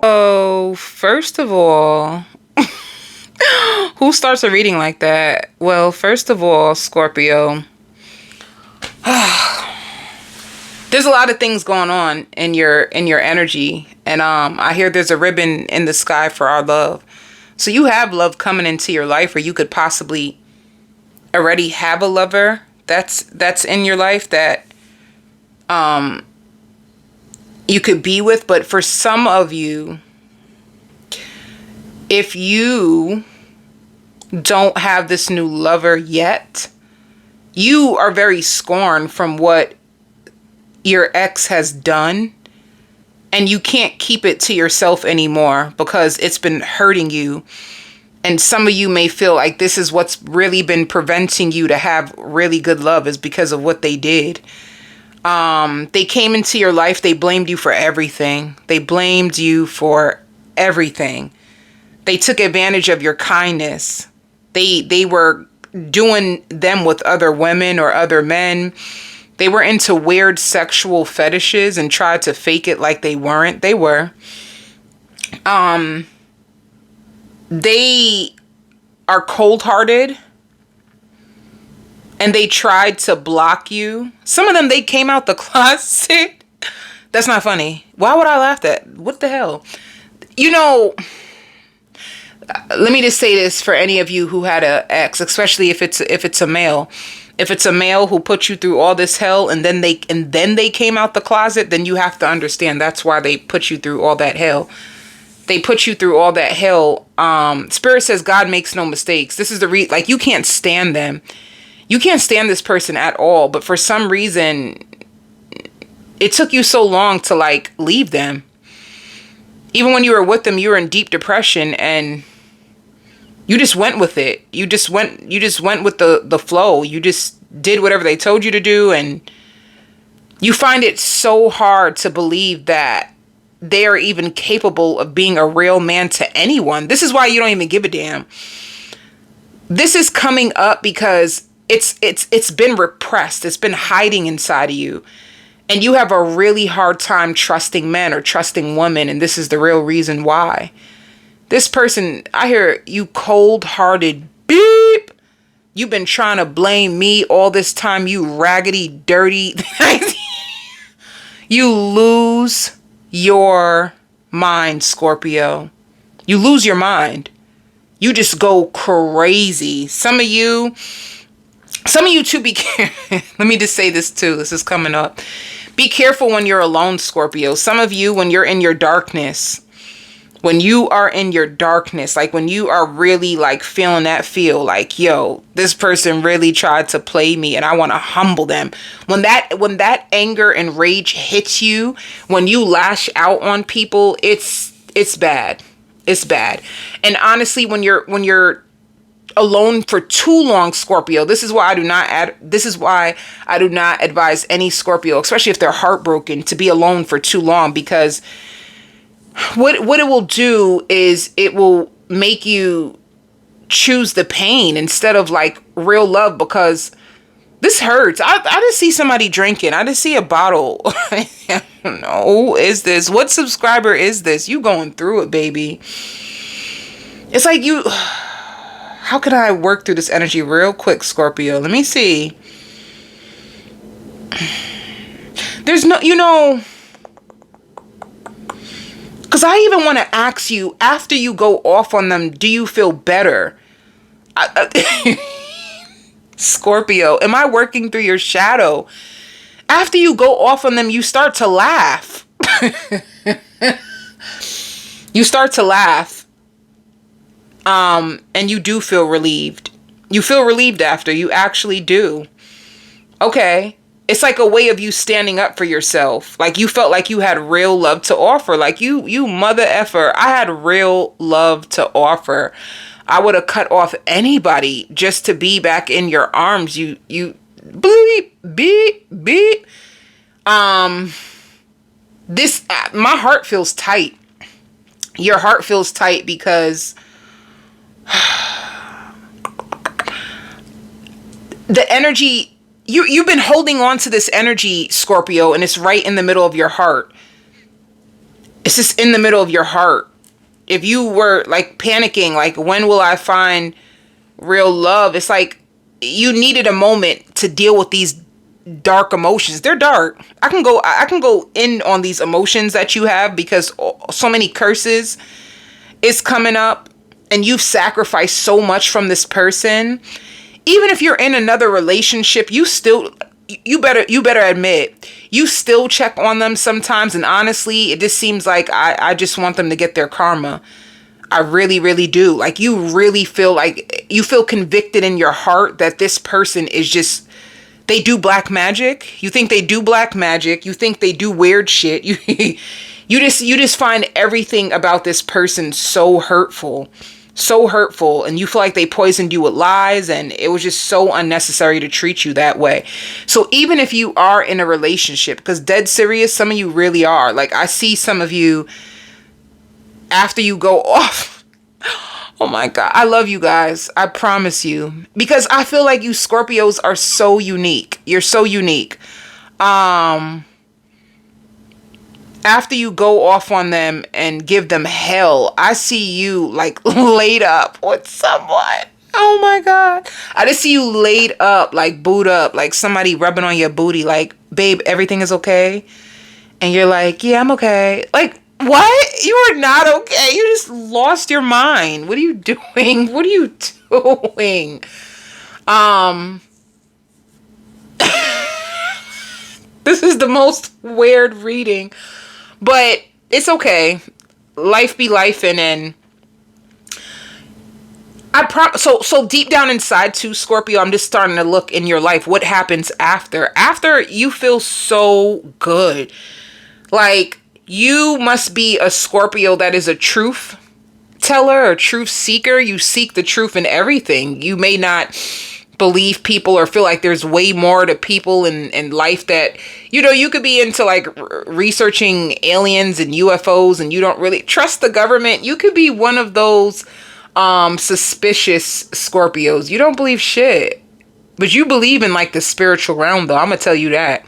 Oh, first of all, who starts a reading like that? Well, first of all, Scorpio, there's a lot of things going on in your energy, and I hear there's a ribbon in the sky for our love. So you have love coming into your life, or you could possibly already have a lover that's in your life that you could be with. But for some of you, if you don't have this new lover yet, you are very scorned from what your ex has done, and you can't keep it to yourself anymore because it's been hurting you. And some of you may feel like this is what's really been preventing you to have really good love, is because of what they did. They came into your life. They blamed you for everything. They blamed you for everything. They took advantage of your kindness. They were doing them with other women or other men. They were into weird sexual fetishes and tried to fake it like they weren't. They were. They are cold-hearted, and they tried to block you. Some of them, they came out the closet. That's not funny. Why would I laugh at? What the hell? You know, let me just say this for any of you who had an ex, especially if it's a male. If it's a male who put you through all this hell and then they came out the closet, then you have to understand that's why they put you through all that hell. They put you through all that hell. Spirit says God makes no mistakes. This is like, you can't stand them. You can't stand this person at all. But for some reason, it took you so long to like leave them. Even when you were with them, you were in deep depression, and you just went with it. You just went with the flow. You just did whatever they told you to do. And you find it so hard to believe that they are even capable of being a real man to anyone. This is why you don't even give a damn. This is coming up because it's been repressed. It's been hiding inside of you. And you have a really hard time trusting men or trusting women. And this is the real reason why. This person, I hear you cold-hearted beep. You've been trying to blame me all this time, you raggedy, dirty. You lose your mind, Scorpio. You lose your mind. You just go crazy. Some of you too, be careful. Let me just say this too. This is coming up. Be careful when you're alone, Scorpio. Some of you, when you're in your darkness, like when you are really like feeling that feel like, yo, this person really tried to play me and I want to humble them. When that anger and rage hits you, when you lash out on people, it's bad. It's bad. And honestly, when you're alone for too long, Scorpio, this is why I do not advise any Scorpio, especially if they're heartbroken, to be alone for too long, because what it will do is it will make you choose the pain instead of like real love, because this hurts. I just see somebody drinking. I just see a bottle. I don't know. Who is this? What subscriber is this? You going through it, baby. It's like you... How can I work through this energy real quick, Scorpio? Let me see. There's no... You know... Because I even want to ask you, after you go off on them, do you feel better? Scorpio, am I working through your shadow? After you go off on them, you start to laugh. You start to laugh. And you do feel relieved. You feel relieved after. You actually do. Okay. It's like a way of you standing up for yourself. Like you felt like you had real love to offer. Like you mother effer. I had real love to offer. I would have cut off anybody just to be back in your arms. You bleep, beep, beep. This, my heart feels tight. Your heart feels tight because the energy, you've been holding on to this energy, Scorpio, and it's right in the middle of your heart. It's just in the middle of your heart. If you were like panicking, like, when will I find real love? It's like you needed a moment to deal with these dark emotions. They're dark. I can go in on these emotions that you have because so many curses is coming up and you've sacrificed so much from this person. Even if you're in another relationship, you better admit you still check on them sometimes, and honestly it just seems like I just want them to get their karma. I really, really do. Like, you really feel like you feel convicted in your heart that this person is just, they do black magic. You think they do black magic. You think they do weird shit. You just find everything about this person so hurtful. So hurtful, and you feel like they poisoned you with lies, and it was just so unnecessary to treat you that way. So even if you are in a relationship, because dead serious, some of you really are. Like, I see some of you after you go off. Oh my God, I love you guys. I promise you, because I feel like you Scorpios are so unique. You're so unique. After you go off on them and give them hell, I see you like laid up with someone. Oh my God. I just see you laid up, like booed up, like somebody rubbing on your booty, like, babe, everything is okay. And you're like, yeah, I'm okay. Like, what? You are not okay. You just lost your mind. What are you doing? What are you doing? This is the most weird reading. But it's okay. Life be lifing, and so deep down inside too, Scorpio, I'm just starting to look in your life. What happens after? After you feel so good. Like, you must be a Scorpio that is a truth teller, a truth seeker. You seek the truth in everything. You may not believe people or feel like there's way more to people in life that, you could be into like researching aliens and UFOs and you don't really trust the government. You could be one of those suspicious Scorpios. You don't believe shit, but you believe in like the spiritual realm though. I'm gonna tell you that.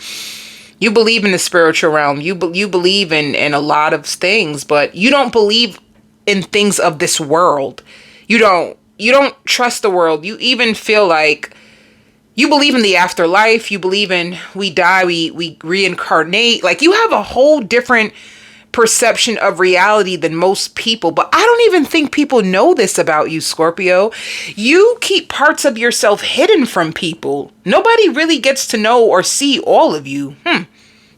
You believe in the spiritual realm. You believe in a lot of things, but you don't believe in things of this world. You don't trust the world. You even feel like you believe in the afterlife. You believe in we die, we reincarnate. Like, you have a whole different perception of reality than most people. But I don't even think people know this about you, Scorpio. You keep parts of yourself hidden from people. Nobody really gets to know or see all of you.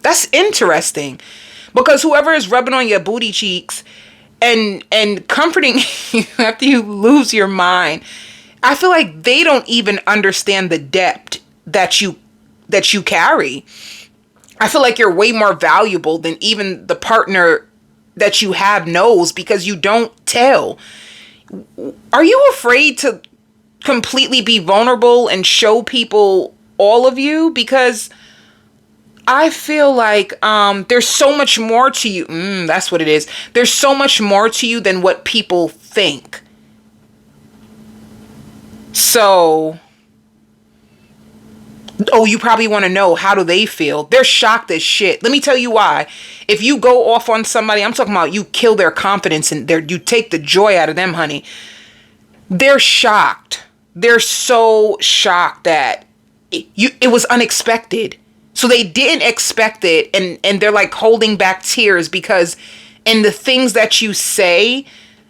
That's interesting. Because whoever is rubbing on your booty cheeks and comforting you after you lose your mind, I feel like they don't even understand the depth that you carry. I feel like you're way more valuable than even the partner that you have knows, because you don't tell. Are you afraid to completely be vulnerable and show people all of you? Because I feel like there's so much more to you. That's what it is. There's so much more to you than what people think. So, you probably want to know, how do they feel? They're shocked as shit. Let me tell you why. If you go off on somebody, I'm talking about you kill their confidence and you take the joy out of them, honey. They're shocked. They're so shocked that it was unexpected. So they didn't expect it, and they're like holding back tears because in the things that you say,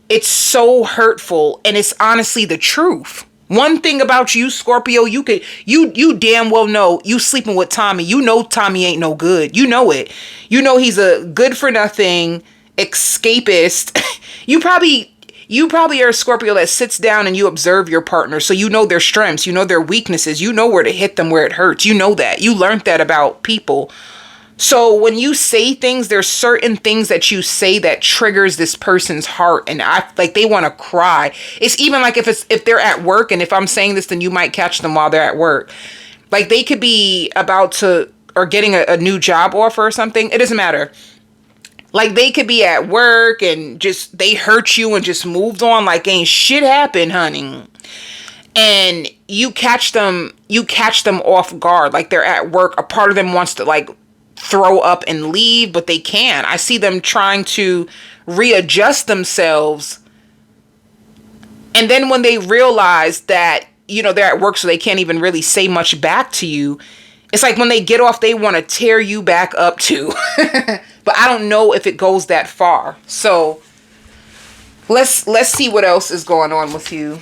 it's so hurtful, and it's honestly the truth. One thing about you, Scorpio, you damn well know you sleeping with Tommy. You know Tommy ain't no good. You know it. You know he's a good for nothing escapist. You probably are a Scorpio that sits down and you observe your partner. So you know their strengths, you know their weaknesses, you know where to hit them where it hurts. You know that. You learned that about people. So when you say things, there's certain things that you say that triggers this person's heart, and they want to cry. It's even like if they're at work, and if I'm saying this, then you might catch them while they're at work. Like, they could be about to or getting a new job offer or something. It doesn't matter. Like, they could be at work and just they hurt you and just moved on like ain't shit happened, honey. And you catch them off guard, like they're at work. A part of them wants to like throw up and leave, but they can't. I see them trying to readjust themselves. And then when they realize that, you know, they're at work, so they can't even really say much back to you, it's like when they get off, they want to tear you back up too. But I don't know if it goes that far. So let's see what else is going on with you.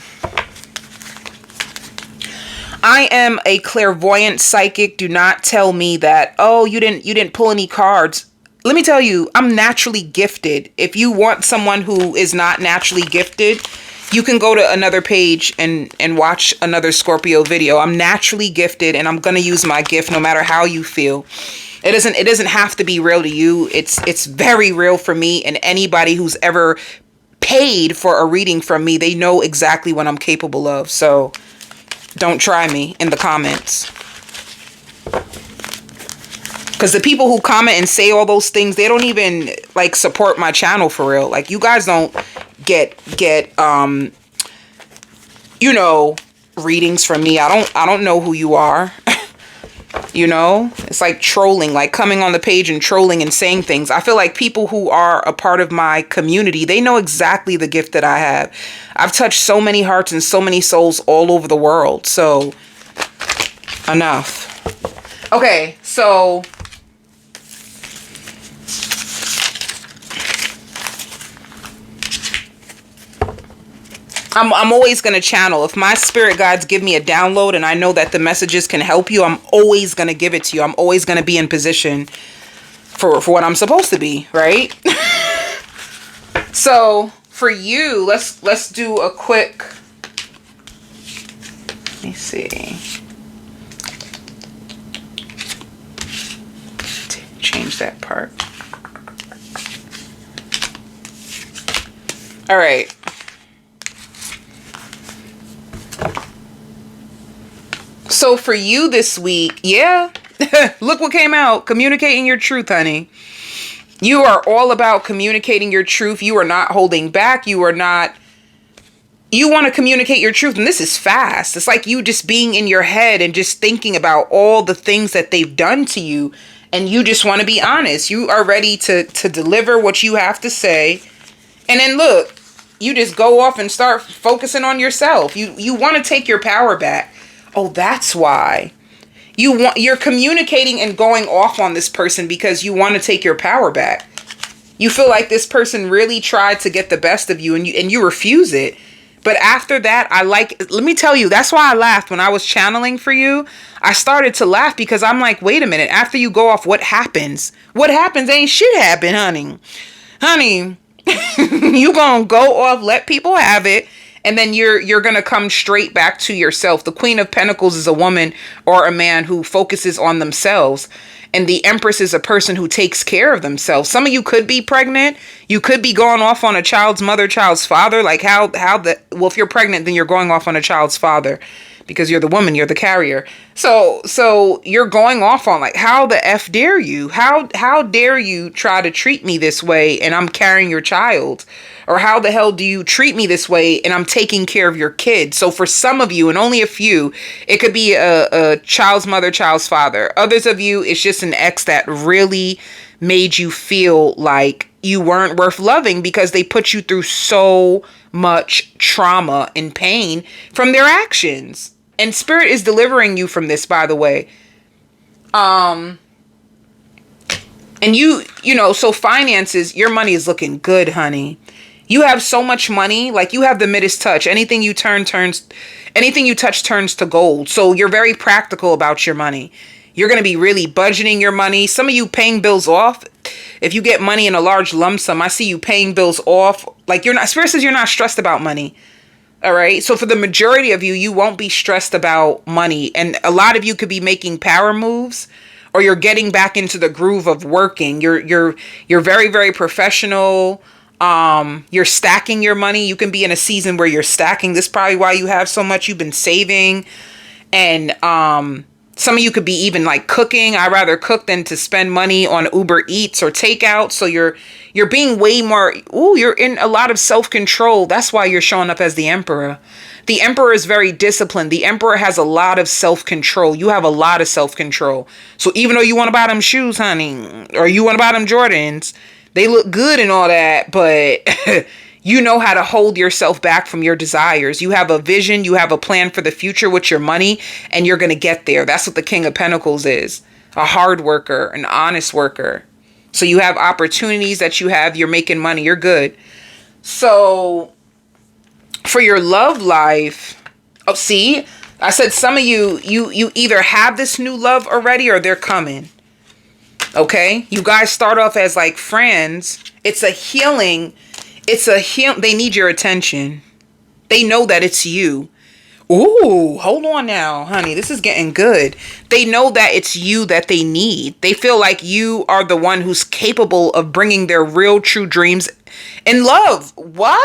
I am a clairvoyant psychic. Do not tell me that, oh, you didn't pull any cards. Let me tell you, I'm naturally gifted. If you want someone who is not naturally gifted, you can go to another page and watch another Scorpio video. I'm naturally gifted, and I'm going to use my gift no matter how you feel. It doesn't have to be real to you. It's very real for me, and anybody who's ever paid for a reading from me, they know exactly what I'm capable of. So don't try me in the comments. Because the people who comment and say all those things, they don't even like support my channel for real. Like, you guys don't get you know, readings from me. I don't know who you are. You know, it's like trolling, like coming on the page and trolling and saying things. I feel like people who are a part of my community, they know exactly the gift that I have. I've touched so many hearts and so many souls all over the world. So enough. Okay, so I'm always going to channel. If my spirit guides give me a download and I know that the messages can help you, I'm always going to give it to you. I'm always going to be in position for what I'm supposed to be, right? So for you, let's do a quick, let me see. Change that part. All right. So for you this week, yeah, look what came out. Communicating your truth, honey. You are all about communicating your truth. You are not holding back. You want to communicate your truth. And this is fast. It's like you just being in your head and just thinking about all the things that they've done to you. And you just want to be honest. You are ready to deliver what you have to say. And then look, you just go off and start focusing on yourself. You want to take your power back. Oh, that's why. You're communicating and going off on this person because you want to take your power back. You feel like this person really tried to get the best of you and you refuse it. But after that, let me tell you, that's why I laughed when I was channeling for you. I started to laugh because I'm like, wait a minute. After you go off, what happens? What happens? Ain't shit happen, honey. Honey, you gonna go off, let people have it. And then you're going to come straight back to yourself. The Queen of Pentacles is a woman or a man who focuses on themselves. And the Empress is a person who takes care of themselves. Some of you could be pregnant. You could be going off on a child's mother, child's father. Like well, if you're pregnant, then you're going off on a child's father. Because you're the woman, you're the carrier. So you're going off on like, how the F dare you? How dare you try to treat me this way and I'm carrying your child? Or how the hell do you treat me this way and I'm taking care of your kid? So for some of you, and only a few, it could be a child's mother, child's father. Others of you, it's just an ex that really made you feel like you weren't worth loving because they put you through so much trauma and pain from their actions. And Spirit is delivering you from this, by the way. And you know, so finances, your money is looking good, honey. You have so much money, like you have the Midas touch. Anything you touch turns to gold. So you're very practical about your money. You're going to be really budgeting your money. Some of you paying bills off. If you get money in a large lump sum, I see you paying bills off. Like Spirit says you're not stressed about money. All right. So for the majority of you, you won't be stressed about money. And a lot of you could be making power moves, or you're getting back into the groove of working. You're very, very professional. You're stacking your money. You can be in a season where you're stacking. This is probably why you have so much. You've been saving, and Some of you could be even like cooking. I'd rather cook than to spend money on Uber Eats or takeout. So you're being way more, you're in a lot of self-control. That's why you're showing up as the Emperor. The Emperor is very disciplined. The Emperor has a lot of self-control. You have a lot of self-control. So even though you want to buy them shoes, honey, or you want to buy them Jordans, they look good and all that, but you know how to hold yourself back from your desires. You have a vision. You have a plan for the future with your money, and you're going to get there. That's what the King of Pentacles is. A hard worker, an honest worker. So you have opportunities that you're making money. You're good. So for your love life, see, I said some of you either have this new love already or they're coming. Okay? You guys start off as like friends. It's a healing. They need your attention. They know that it's you. Ooh, hold on now, honey. This is getting good. They know that it's you that they need. They feel like you are the one who's capable of bringing their real, true dreams in love. What?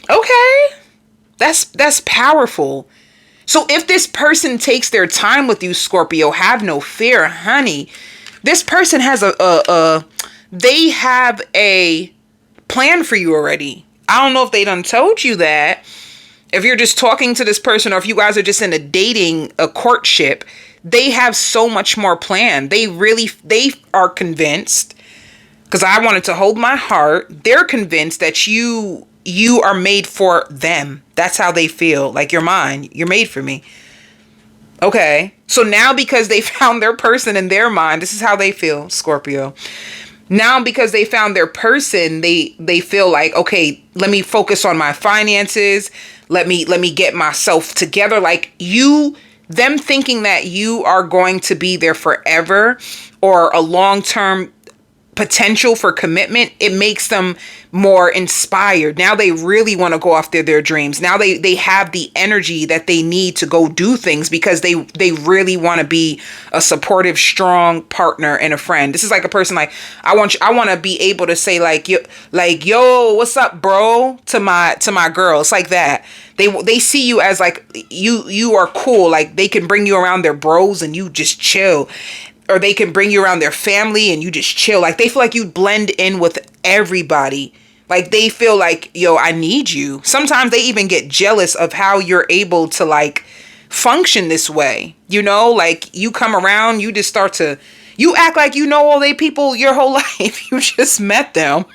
Okay. That's powerful. So if this person takes their time with you, Scorpio, have no fear, honey. This person has they have a plan for you already. I don't know if they done told you that. If you're just talking to this person, or if you guys are just in a courtship, they have so much more planned. They are convinced, because I wanted to hold my heart. They're convinced that you are made for them. That's how they feel. Like, you're mine. You're made for me. Okay. So now, because they found their person in their mind, this is how they feel, Scorpio. Now, because they found their person, they feel like, okay, let me focus on my finances. Let me get myself together. Like, them thinking that you are going to be there forever, or a long-term potential for commitment, it makes them more inspired. Now they really want to go after their dreams. Now they have the energy that they need to go do things, because they really want to be a supportive, strong partner and a friend. This is like a person like, I want to be able to say like, yo, what's up, bro, to my girl. It's like that. They see you as like, you are cool. Like, they can bring you around their bros and you just chill. Or they can bring you around their family and you just chill. Like, they feel like you blend in with everybody. Like, they feel like, yo, I need you. Sometimes they even get jealous of how you're able to like function this way. You know, like, you come around, you just you act like you know all they people your whole life. You just met them.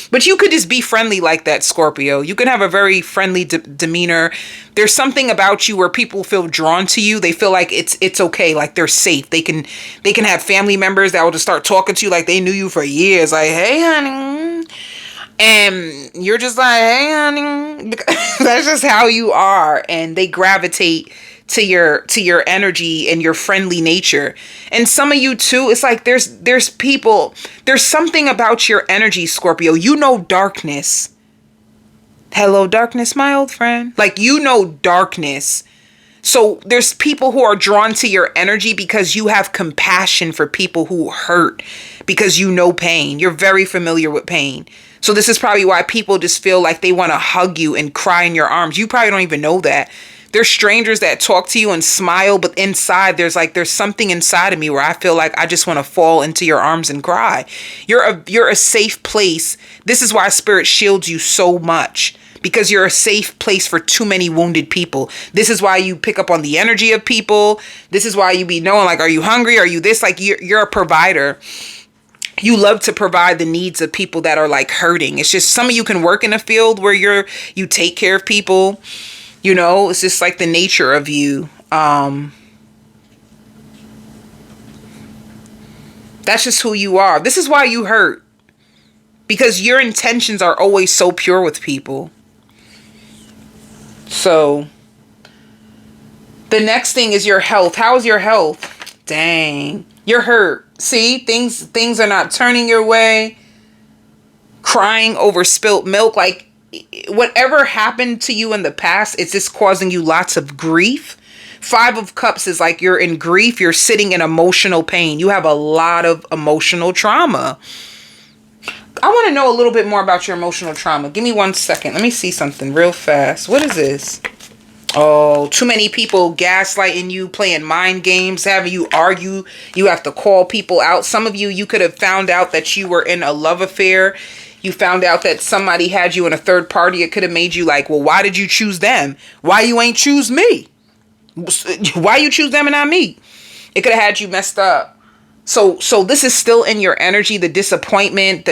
But you could just be friendly like that, Scorpio. You can have a very friendly demeanor. There's something about you where people feel drawn to you. They feel like it's okay, like they're safe. They can have family members that will just start talking to you like they knew you for years. Like, hey, honey. And you're just like, hey, honey. That's just how you are. And they gravitate to your energy and your friendly nature. And some of you too, it's like there's people, there's something about your energy, Scorpio. You know darkness. Hello, darkness, my old friend. Like, you know darkness. So there's people who are drawn to your energy because you have compassion for people who hurt, because you know pain. You're very familiar with pain. So this is probably why people just feel like they want to hug you and cry in your arms. You probably don't even know that. There's strangers that talk to you and smile, but inside there's something inside of me where I feel like I just want to fall into your arms and cry. You're a safe place. This is why Spirit shields you so much, because you're a safe place for too many wounded people. This is why you pick up on the energy of people. This is why you be knowing, like, are you hungry? Are you this? Like, you're a provider. You love to provide the needs of people that are like hurting. It's just some of you can work in a field where you take care of people. You know, it's just like the nature of you. That's just who you are. This is why you hurt, because your intentions are always so pure with people. So the next thing is your health. How is your health? Dang, you're hurt. See, things are not turning your way. Crying over spilt milk. Like, whatever happened to you in the past, it's just causing you lots of grief. 5 of Cups is like you're in grief. You're sitting in emotional pain. You have a lot of emotional trauma. I want to know a little bit more about your emotional trauma. Give me 1 second. Let me see something real fast. What is this? Oh, too many people gaslighting you, playing mind games, having you argue. You have to call people out. Some of you, you could have found out that you were in a love affair. You found out that somebody had you in a third party. It could have made you like, well, why did you choose them? Why you ain't choose me? Why you choose them and not me? It could have had you messed up. So this is still in your energy, the disappointment,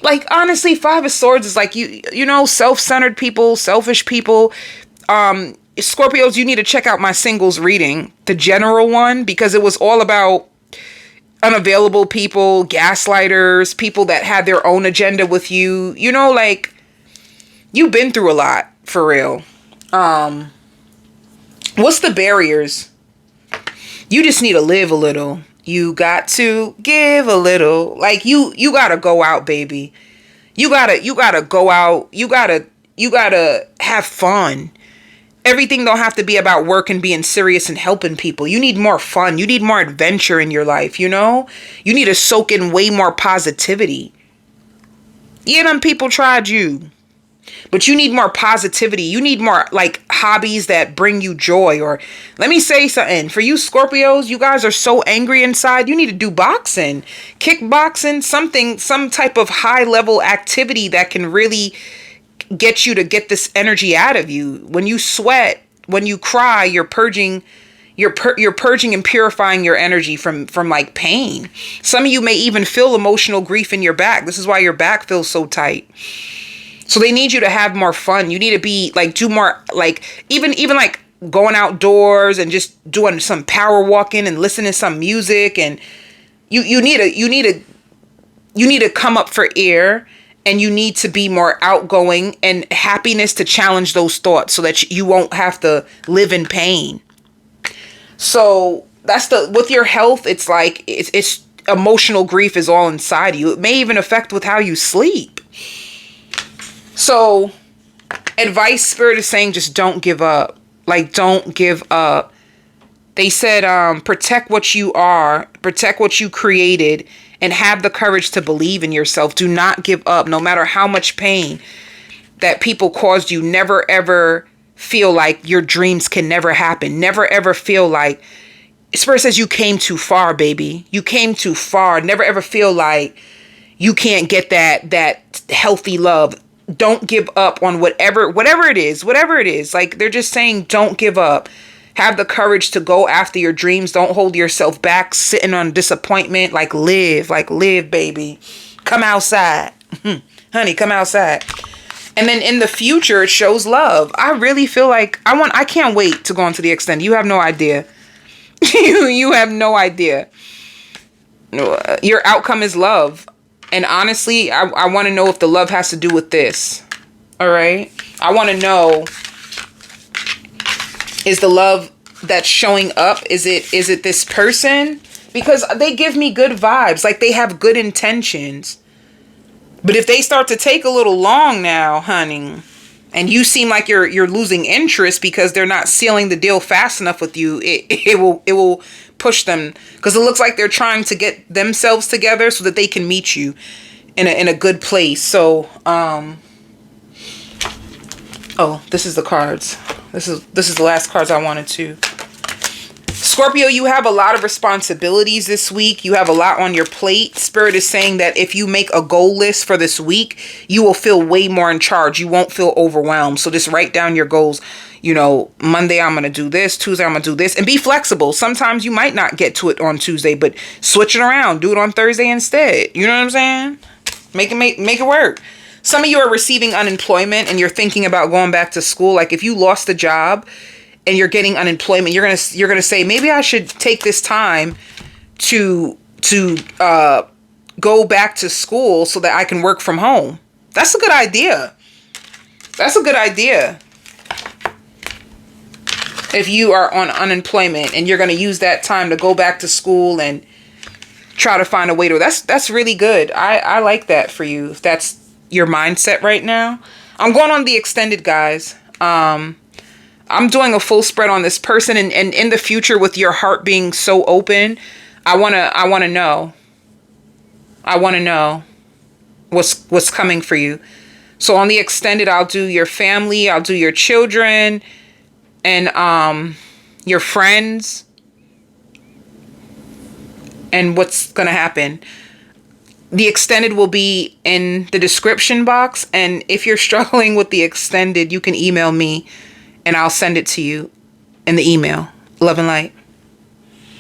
like honestly, Five of Swords is like you know, self-centered people, selfish people. Scorpios, you need to check out my singles reading, the general one, because it was all about unavailable people, gaslighters, people that had their own agenda with you. You know, like you've been through a lot for real. What's the barriers? You just need to live a little. You got to give a little. Like you gotta go out, baby. You gotta go out. You gotta have fun. Everything don't have to be about work and being serious and helping people. You need more fun. You need more adventure in your life, you know? You need to soak in way more positivity. Yeah, them people tried you. But you need more positivity. You need more like hobbies that bring you joy. Or let me say something. For you Scorpios, you guys are so angry inside. You need to do boxing, kickboxing, something, some type of high level activity that can really get you to get this energy out of you. When you sweat, when you cry, you're purging and purifying your energy from like pain. Some of you may even feel emotional grief in your back. This is why your back feels so tight. So they need you to have more fun. You need to be like, do more, like even like going outdoors and just doing some power walking and listening to some music. And you need to come up for air. And you need to be more outgoing and happiness to challenge those thoughts so that you won't have to live in pain. So that's with your health, it's like, it's emotional grief is all inside you. It may even affect with how you sleep. So advice, Spirit is saying, just don't give up. Like, don't give up. They said, protect what you are, protect what you created, and have the courage to believe in yourself. Do not give up, no matter how much pain that people caused you. Never, ever feel like your dreams can never happen. Never, ever feel like, Spirit says you came too far, baby. You came too far. Never, ever feel like you can't get that healthy love. Don't give up on whatever it is. Like, they're just saying, don't give up. Have the courage to go after your dreams. Don't hold yourself back, sitting on disappointment. Like, live, baby. Come outside. Honey, come outside. And then in the future, it shows love. I really feel like I can't wait to go into the extended. You have no idea. You have no idea. Your outcome is love. And honestly, I want to know if the love has to do with this. All right? I want to know, is the love that's showing up, is it this person? Because they give me good vibes, like they have good intentions. But if they start to take a little long now, honey, and you seem like you're losing interest because they're not sealing the deal fast enough with you, it will push them, because it looks like they're trying to get themselves together so that they can meet you in a good place. So oh, this is the cards. This is the last cards I wanted to. Scorpio, you have a lot of responsibilities this week. You have a lot on your plate. Spirit is saying that if you make a goal list for this week, you will feel way more in charge. You won't feel overwhelmed. So just write down your goals. You know, Monday I'm going to do this. Tuesday I'm going to do this. And be flexible. Sometimes you might not get to it on Tuesday, but switch it around. Do it on Thursday instead. You know what I'm saying? Make it work. Some of you are receiving unemployment and you're thinking about going back to school. Like, if you lost a job and you're getting unemployment, you're gonna say, maybe I should take this time to go back to school so that I can work from home. That's a good idea. That's a good idea. If you are on unemployment and you're gonna use that time to go back to school and try to find a way to, that's really good. I like that for you. If that's your mindset right now. I'm going on the extended, guys. I'm doing a full spread on this person, and in the future, with your heart being so open, I want to know what's coming for you. So on the extended, I'll do your family, I'll do your children, and your friends and what's gonna happen. The extended will be in the description box, and if you're struggling with the extended, you can email me and I'll send it to you in the email. Love and light.